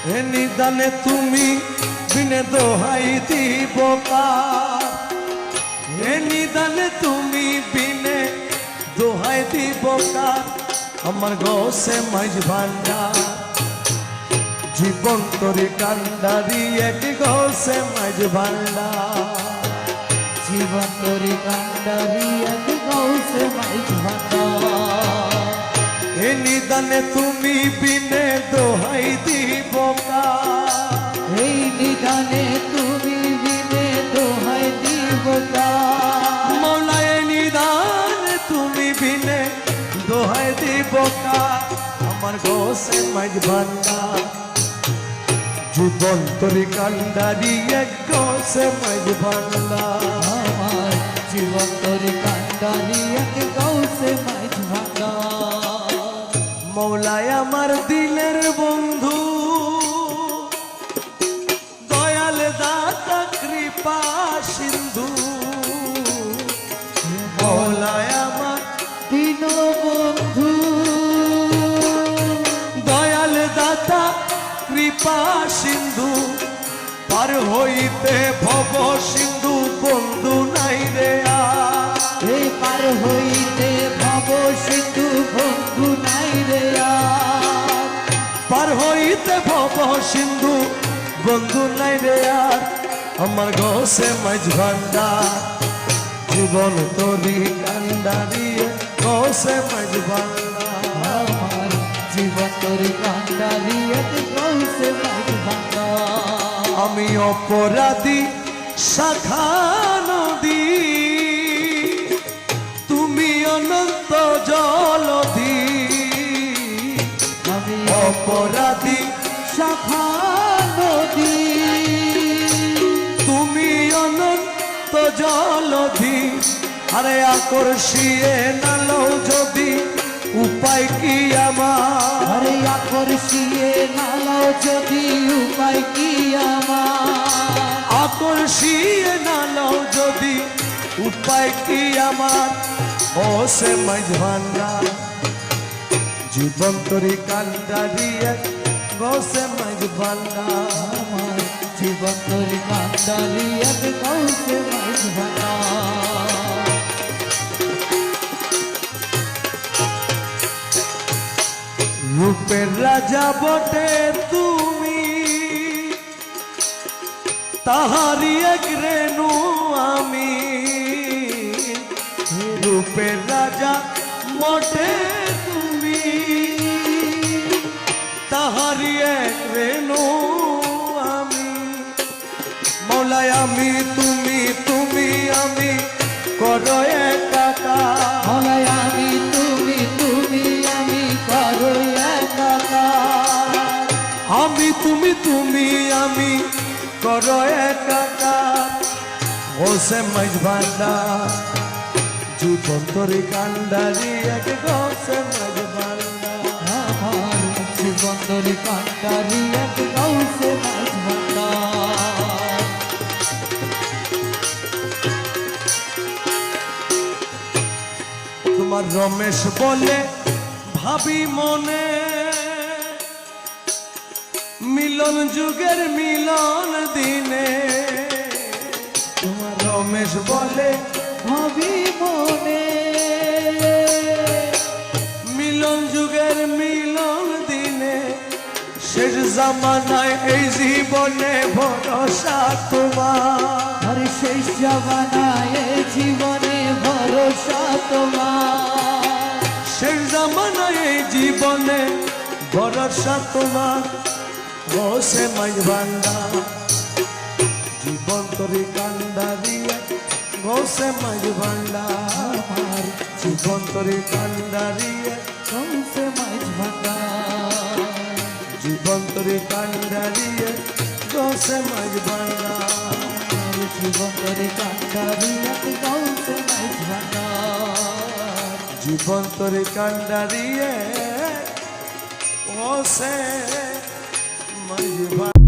হে নিদানে তুমি বিনে দোহাই দিব কার, হে নিদানে তুমি বিনে দোহাই দিব কার, আমার গোসে মাইজ ভান্ডার জীবন তরি কান্ডারি এক গোসে মাইজ ভান্ডার, জীবন তরি কান্ডারি এক গোসে মাইজ ভান্ডার। হে নিদানে তুমি বিনে দোহাই দিব কার, এই নিদানে তুমি বিনে দোহাই দিব কার, মৌলা এ নিদানে তুমি বিনে দোহাই দিব কার, আমার গোসে মাইজ ভান্ডার জীবন তরি কান্ডারি এক গোসে মাইজ ভান্ডার, আমার জীবন তরি কান্ডারি এক গোসে মাইজ ভান্ডার। মৌলায় আমার দিলের বন্ধু দয়াল দাতা কৃপা সিন্ধু, মৌলায় আমার দীন বন্ধু দয়াল দাতা কৃপা সিন্ধু, পার হইতে ভব সিন্ধু বন্ধু নাই রে আর, এই পার হইতে ভব সিন্ধু বন্ধু নাই রে আর, পার হইতে ভব সিন্ধু বন্ধু নাই রে আর, আমার গোসে মাইজ ভান্ডার জীবন তরি কান্ডারি গোসে মাইজ ভান্ডার, আমার জীবন তরি কান্ডারি এক গোসে মাইজ ভান্ডার। আমি অপরাধী শাখা নদী তুমি অনন্ত জলধি, আমি অপরাধী শাখা নদী তুমি অনন্ত জলধি, আরে আকর্ষিয়ে নালো যদি উপায় কি আমার, আরে আকর্ষিয়ে নালো যদি উপায় কি আমার, আকর্ষিয়ে নালো যদি উপায় কি আমার, ও সে মাইজ ভান্ডার জীবন তরি কান্ডারি এক গোসে মাইজ ভান্ডার, আমার জীবন তরি কান্ডারি এক গোসে মাইজ ভান্ডার। রূপের রাজা বটে তুমি তাহারি এক রেণু আমি, রূপের রাজা বটে তুমি তাহারি এক রেণু আমি, মৌলায় আমি তুমি তুমি আমি করো একাকার, মৌলায় আমি তুমি তুমি আমি করো একাকার, আমি তুমি তুমি আমি করো একাকার, ও সে মাইজ ভান্ডার জীবন তরি কান্ডারি এক গোসে মাইজ ভান্ডার, আমার জীবন তরি কান্ডারি এক গোসে মাইজ ভান্ডার। তোমার রমেশ বলে ভাবি মনে মিলন যুগের মিলন দিনে, তোমার রমেশ বলে ভাবি মনে মিলন যুগের মিলন দিনে, শেষ জামানায় এই জীবনে ভরসা তোমার, আর শেষ জামানায় এই জীবনে ভরসা তোমার, শেষ জামানায় এই জীবনে ভরসা তোমার, ও সে মাইজ ভান্ডার জীবন তরি কান্ডারি গোসে মাইজ ভান্ডার, আমার জীবন তরি কান্ডারি গোসে মাইজ ভান্ডার, জীবন তরি কান্ডারি গোসে মাইজ ভান্ডার, আমার জীবন তরি কান্ডারি এক গোসে মাইজ ভান্ডার, জীবন তরি কান্ডারি গোসে মাইজ ভান্ডার।